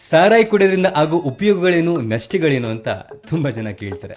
ಸಾರಾಯಿ ಕುಡಿಯೋದ್ರಿಂದ ಆಗೋ ಉಪಯೋಗಗಳೇನು, ನಷ್ಟಗಳೇನು ಅಂತ ತುಂಬಾ ಜನ ಕೇಳ್ತಾರೆ.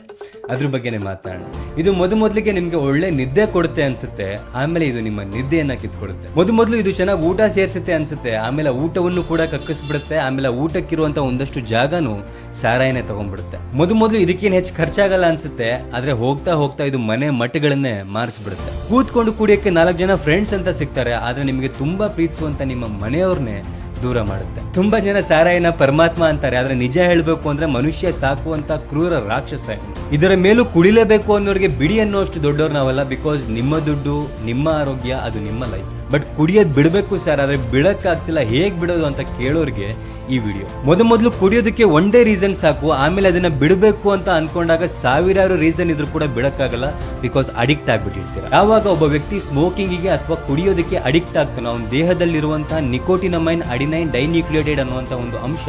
ಅದ್ರ ಬಗ್ಗೆನೇ ಮಾತಾಡೋಣ. ಇದು ಮೊದಲಿಗೆ ನಿಮ್ಗೆ ಒಳ್ಳೆ ನಿದ್ದೆ ಕೊಡುತ್ತೆ ಅನ್ಸುತ್ತೆ, ಆಮೇಲೆ ಇದು ನಿಮ್ಮ ನಿದ್ದೆಯನ್ನ ಕಿತ್ಕೊಡುತ್ತೆ. ಮೊದಲು ಇದು ಚೆನ್ನಾಗಿ ಊಟ ಸೇರಿಸುತ್ತೆ ಅನ್ಸುತ್ತೆ, ಆಮೇಲೆ ಊಟವನ್ನು ಕೂಡ ಕಕ್ಕಿಸ್ಬಿಡುತ್ತೆ, ಆಮೇಲೆ ಊಟಕ್ಕಿರುವಂತ ಒಂದಷ್ಟು ಜಾಗನೂ ಸಾರಾಯಿನೇ ತಗೊಂಡ್ಬಿಡುತ್ತೆ. ಮೊದಲು ಇದಕ್ಕೇನು ಹೆಚ್ಚು ಖರ್ಚಾಗಲ್ಲ ಅನ್ಸುತ್ತೆ, ಆದ್ರೆ ಹೋಗ್ತಾ ಹೋಗ್ತಾ ಇದು ಮನೆ ಮಟ್ಟಗಳನ್ನೇ ಮಾರಿಸ್ಬಿಡುತ್ತೆ. ಕೂತ್ಕೊಂಡು ಕುಡಿಯೋಕೆ 4 ಜನ ಫ್ರೆಂಡ್ಸ್ ಅಂತ ಸಿಗ್ತಾರೆ, ಆದ್ರೆ ನಿಮಗೆ ತುಂಬಾ ಪ್ರೀತಿಸುವಂತ ನಿಮ್ಮ ಮನೆಯವ್ರನ್ನೇ ದೂರ ಮಾಡುತ್ತೆ. ತುಂಬಾ ಜನ ಸಾರಾಯಿನ ಪರಮಾತ್ಮ ಅಂತಾರೆ, ಆದ್ರೆ ನಿಜ ಹೇಳ್ಬೇಕು ಅಂದ್ರೆ ಮನುಷ್ಯ ಸಾಕುವಂತ ಕ್ರೂರ ರಾಕ್ಷಸ. ಇದರ ಮೇಲೂ ಕುಡಿಲೇಬೇಕು ಅನ್ನೋರಿಗೆ ಬಿಡಿ ಅನ್ನೋಷ್ಟು ದೊಡ್ಡವ್ರು ನಾವಲ್ಲ. ಬಿಕಾಸ್ ನಿಮ್ಮ ದುಡ್ಡು, ನಿಮ್ಮ ಆರೋಗ್ಯ, ಅದು ನಿಮ್ಮ ಲೈಫ್. ಬಟ್ ಕುಡಿಯೋದ್ ಬಿಡಬೇಕು ಸರ್, ಆದ್ರೆ ಬಿಡಕ್ಕಾಗ್ತಿಲ್ಲ, ಹೇಗ್ ಬಿಡೋದು ಅಂತ ಕೇಳೋರಿಗೆ ಈ ವಿಡಿಯೋ. ಮೊದಲು ಕುಡಿಯೋದಕ್ಕೆ ಒಂದೇ ರೀಸನ್ ಸಾಕು, ಆಮೇಲೆ ಅದನ್ನ ಬಿಡಬೇಕು ಅಂತ ಅನ್ಕೊಂಡಾಗ ಸಾವಿರಾರು ರೀಸನ್ ಇದ್ರೂ ಕೂಡ ಬಿಡಕ್ಕಾಗಲ್ಲ. Because addict ಆಗ್ಬಿಟ್ಟಿರ್ತೀರ. ಯಾವಾಗ ಒಬ್ಬ ವ್ಯಕ್ತಿ ಸ್ಮೋಕಿಂಗಿಗೆ ಅಥವಾ ಕುಡಿಯೋದಕ್ಕೆ ಅಡಿಕ್ಟ್ ಆಗ್ತಾನೋ, ಅವನ ದೇಹದಲ್ಲಿರುವಂತಹ ನಿಕೋಟಿನಮೈನ್, ಅಡಿನೈನ್ ಡೈನ್ಯೂಕ್ಲಿಯೋಟೈಡ್ ಅನ್ನುವಂತ ಒಂದು ಅಂಶ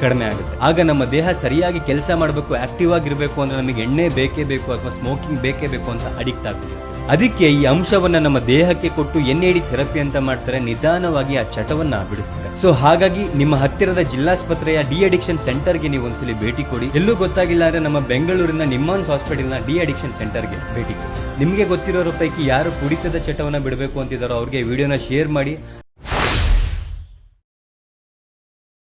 ಕಡಿಮೆ ಆಗುತ್ತೆ. ಆಗ ನಮ್ಮ ದೇಹ ಸರಿಯಾಗಿ ಕೆಲಸ ಮಾಡಬೇಕು, ಆಕ್ಟಿವ್ ಆಗಿರ್ಬೇಕು ಅಂದ್ರೆ ನಮಗೆ ಎಣ್ಣೆ ಬೇಕೇ ಬೇಕು ಅಥವಾ ಸ್ಮೋಕಿಂಗ್ ಬೇಕೇ ಬೇಕು ಅಂತ ಅಡಿಕ್ಟ್ ಆಗ್ಬಿಟ್ಟಿರ್ತೀವಿ. ಅದಕ್ಕೆ ಈ ಅಂಶವನ್ನ ನಮ್ಮ ದೇಹಕ್ಕೆ ಕೊಟ್ಟು NAD ಥೆರಪಿ ಅಂತ ಮಾಡ್ತಾರೆ, ನಿಧಾನವಾಗಿ ಆ ಚಟವನ್ನ ಬಿಡಿಸ್ತಾರೆ. ಸೊ ಹಾಗಾಗಿ ನಿಮ್ಮ ಹತ್ತಿರದ ಜಿಲ್ಲಾಸ್ಪತ್ರೆಯ ಡಿ ಅಡಿಕ್ಷನ್ ಸೆಂಟರ್ಗೆ ನೀವು ಒಂದ್ಸಲಿ ಭೇಟಿ ಕೊಡಿ. ಎಲ್ಲೂ ಗೊತ್ತಾಗಿಲ್ಲ ಅಂದ್ರೆ ನಮ್ಮ ಬೆಂಗಳೂರಿನ ನಿಮ್ಮಾನ್ಸ್ ಹಾಸ್ಪಿಟಲ್ನ ಡಿ ಅಡಿಕ್ಷನ್ ಸೆಂಟರ್ಗೆ ಭೇಟಿ ಕೊಡಿ. ನಿಮಗೆ ಗೊತ್ತಿರೋರ ಪೈಕಿ ಯಾರು ಕುಡಿತದ ಚಟವನ್ನ ಬಿಡಬೇಕು ಅಂತಿದ್ದಾರೋ ಅವ್ರಿಗೆ ವಿಡಿಯೋನ ಶೇರ್ ಮಾಡಿ.